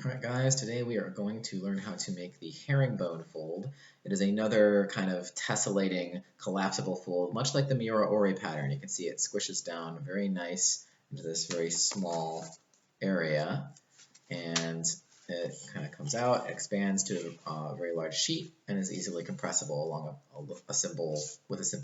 Alright guys, today we are going to learn how to make the herringbone fold. It is another kind of tessellating collapsible fold, much like the Miura-Ori pattern. You can see it squishes down very nice into this very small area, and it kind of comes out, expands to a very large sheet, and is easily compressible along a simple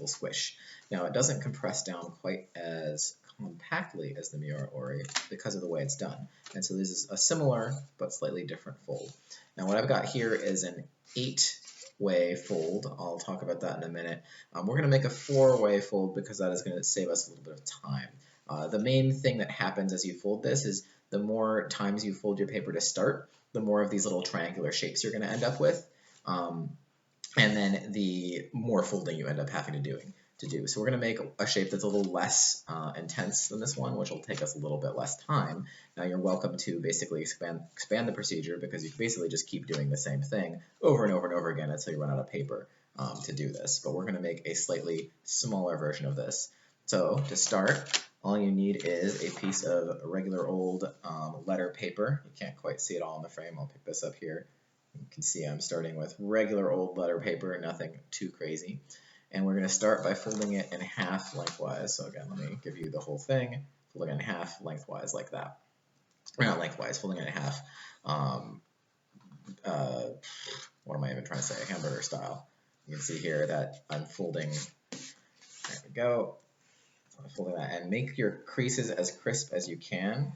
squish. Now it doesn't compress down quite as compactly as the Miura-Ori because of the way it's done. And so this is a similar but slightly different fold. Now what I've got here is an 8-way fold. I'll talk about that in a minute. We're going to make a 4-way fold because that is going to save us a little bit of time. The main thing that happens as you fold this is the more times you fold your paper to start, the more of these little triangular shapes you're going to end up with. And then the more folding you end up having to do. So we're going to make a shape that's a little less intense than this one, which will take us a little bit less time. Now you're welcome to basically expand the procedure because you can basically just keep doing the same thing over and over and over again until you run out of paper to do this. But we're going to make a slightly smaller version of this. So to start, all you need is a piece of regular old letter paper. You can't quite see it all in the frame. I'll pick this up here. You can see I'm starting with regular old letter paper, nothing too crazy. And we're going to start by folding it in half lengthwise. So again, let me give you the whole thing. Folding it in half lengthwise like that. Or not lengthwise, folding it in half. What am I even trying to say? Hamburger style. You can see here that I'm folding. There we go. So I'm folding that. And make your creases as crisp as you can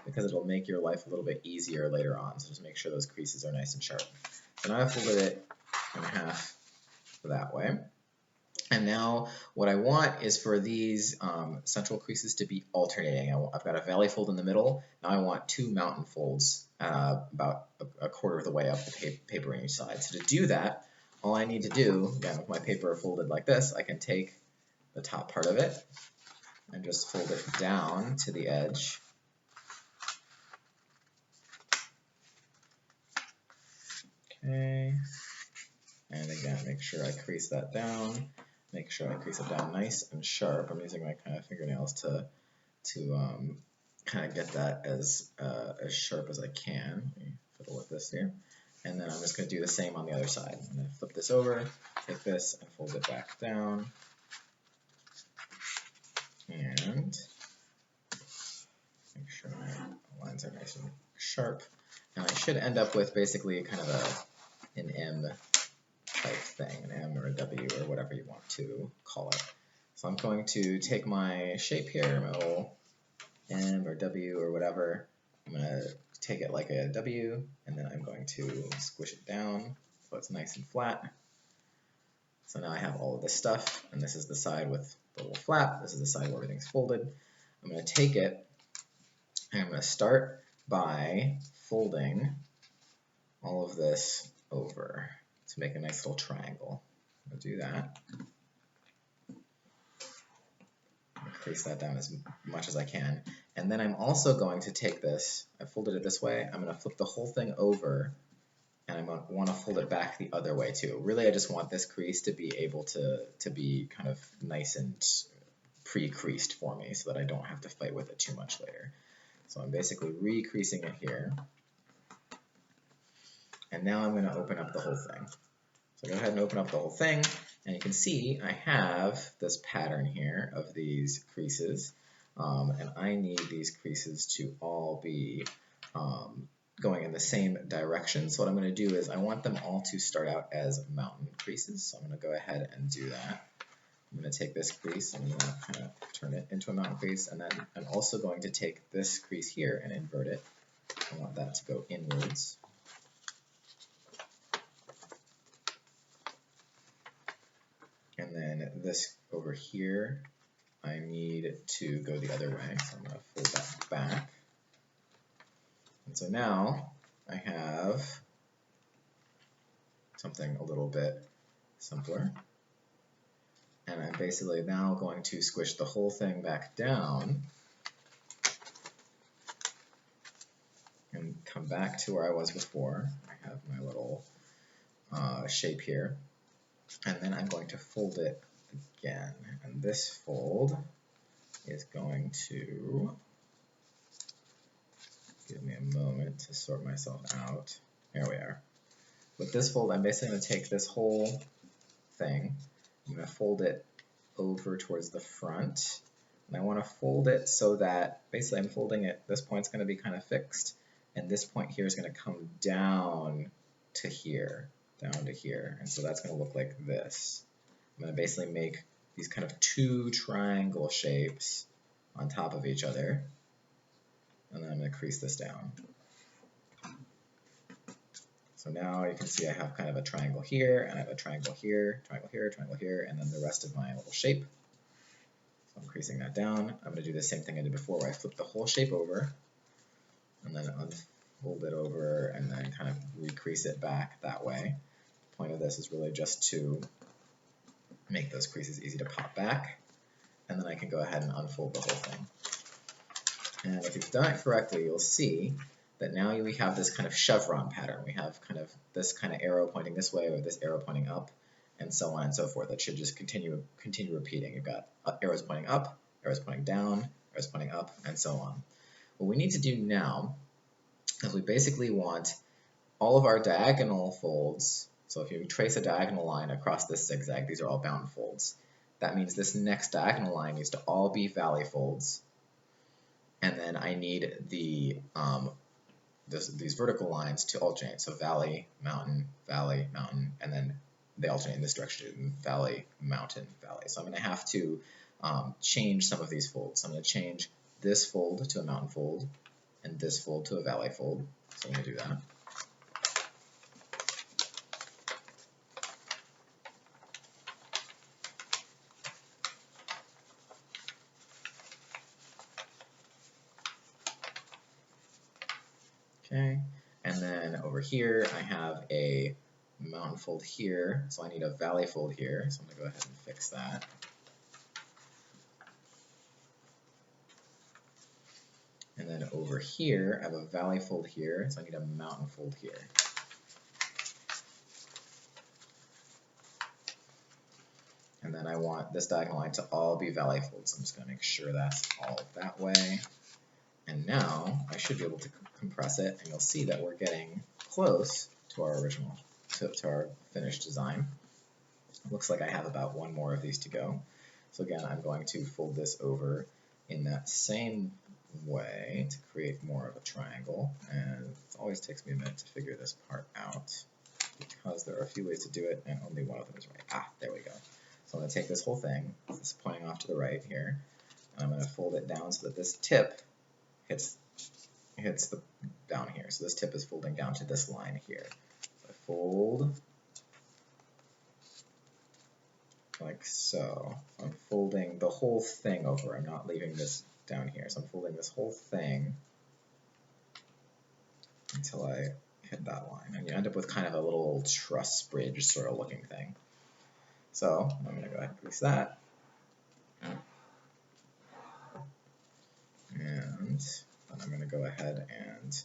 because it'll make your life a little bit easier later on. So just make sure those creases are nice and sharp. So now I've folded it in half that way. And now what I want is for these central creases to be alternating. I've got a valley fold in the middle. Now I want 2 mountain folds about a quarter of the way up the paper on each side. So to do that, all I need to do, again, with my paper folded like this, I can take the top part of it and just fold it down to the edge. Okay. And again, make sure I crease that down. Make sure I crease it down nice and sharp. I'm using my kind of fingernails to kind of get that as sharp as I can. Let me fiddle with this here. And then I'm just going to do the same on the other side. I'm going to flip this over, take this, and fold it back down. And make sure my lines are nice and sharp. And I should end up with basically kind of an M type thing, an M or a W or whatever you want to call it. So I'm going to take my shape here, my little M or W or whatever. I'm going to take it like a W, and then I'm going to squish it down so it's nice and flat. So now I have all of this stuff, and this is the side with the little flap. This is the side where everything's folded. I'm going to take it, and I'm going to start by folding all of this over to make a nice little triangle. I'll do that. Crease that down as much as I can. And then I'm also going to take this, I folded it this way, I'm going to flip the whole thing over, and I want to fold it back the other way too. Really, I just want this crease to be able to be kind of nice and pre-creased for me so that I don't have to fight with it too much later. So I'm basically re-creasing it here. And now I'm going to open up the whole thing. So go ahead and open up the whole thing, and you can see I have this pattern here of these creases, and I need these creases to all be going in the same direction. So what I'm going to do is I want them all to start out as mountain creases, so I'm going to go ahead and do that. I'm going to take this crease and I'm going to kind of turn it into a mountain crease, and then I'm also going to take this crease here and invert it. I want that to go inwards. And then this over here, I need to go the other way, so I'm going to fold that back. And so now I have something a little bit simpler. And I'm basically now going to squish the whole thing back down and come back to where I was before. I have my little shape here. And then I'm going to fold it again. And this fold is going to Give me a moment to sort myself out. Here we are. With this fold, I'm basically going to take this whole thing, I'm going to fold it over towards the front, and I want to fold it so that basically I'm folding it, this point's going to be kind of fixed, and this point here is going to come down to here, and so that's going to look like this. I'm going to basically make these kind of two triangle shapes on top of each other, and then I'm going to crease this down. So now you can see I have kind of a triangle here, and I have a triangle here, triangle here, triangle here, and then the rest of my little shape. So I'm creasing that down. I'm going to do the same thing I did before, where I flip the whole shape over, and then unfold it over, and then kind of recrease it back that way. The point of this is really just to make those creases easy to pop back, and then I can go ahead and unfold the whole thing. And if you've done it correctly, you'll see that now we have this kind of chevron pattern. We have kind of this kind of arrow pointing this way, or this arrow pointing up, and so on and so forth. That should just continue repeating. You've got arrows pointing up, arrows pointing down, arrows pointing up, and so on. What we need to do now is we basically want all of our diagonal folds. So if you trace a diagonal line across this zigzag, these are all bound folds. That means this next diagonal line needs to all be valley folds. And then I need the these vertical lines to alternate. So valley, mountain, and then they alternate in this direction, valley, mountain, valley. So I'm going to have to change some of these folds. So I'm going to change this fold to a mountain fold and this fold to a valley fold. So I'm going to do that. Okay, and then over here I have a mountain fold here, so I need a valley fold here, so I'm going to go ahead and fix that. And then over here I have a valley fold here, so I need a mountain fold here. And then I want this diagonal line to all be valley folds, so I'm just going to make sure that's all that way. And now I should be able to compress it, and you'll see that we're getting close to our original, to our finished design. It looks like I have about one more of these to go. So again, I'm going to fold this over in that same way to create more of a triangle. And it always takes me a minute to figure this part out because there are a few ways to do it, and only one of them is right. Ah, there we go. So I'm going to take this whole thing, this is pointing off to the right here, and I'm going to fold it down so that this tip hits the down here. So this tip is folding down to this line here. So I fold like so. I'm folding the whole thing over. I'm not leaving this down here. So I'm folding this whole thing until I hit that line. And you end up with kind of a little truss bridge sort of looking thing. So I'm going to go ahead and crease that. And then I'm going to go ahead and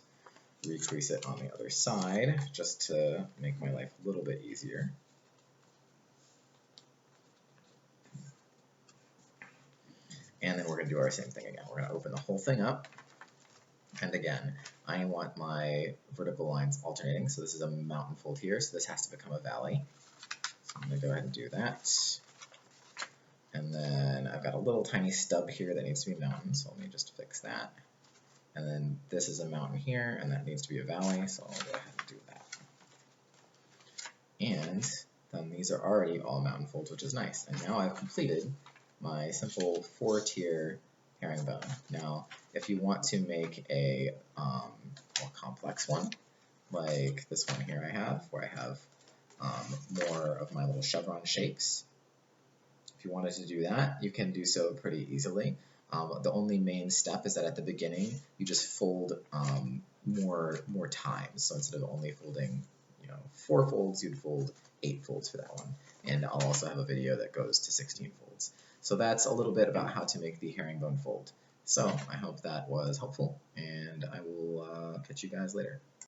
recrease it on the other side just to make my life a little bit easier. And then we're going to do our same thing again. We're going to open the whole thing up. And again, I want my vertical lines alternating. So this is a mountain fold here, so this has to become a valley. So I'm going to go ahead and do that. And then I've got a little tiny stub here that needs to be mountain, so let me just fix that. And then this is a mountain here, and that needs to be a valley, so I'll go ahead and do that. And then these are already all mountain folds, which is nice. And now I've completed my simple 4-tier herringbone. Now, if you want to make a more complex one, like this one here I have, where I have more of my little chevron shapes, if you wanted to do that, you can do so pretty easily. The only main step is that at the beginning, you just fold more times. So instead of only folding 4 folds, you'd fold 8 folds for that one. And I'll also have a video that goes to 16 folds. So that's a little bit about how to make the herringbone fold. So I hope that was helpful, and I will catch you guys later.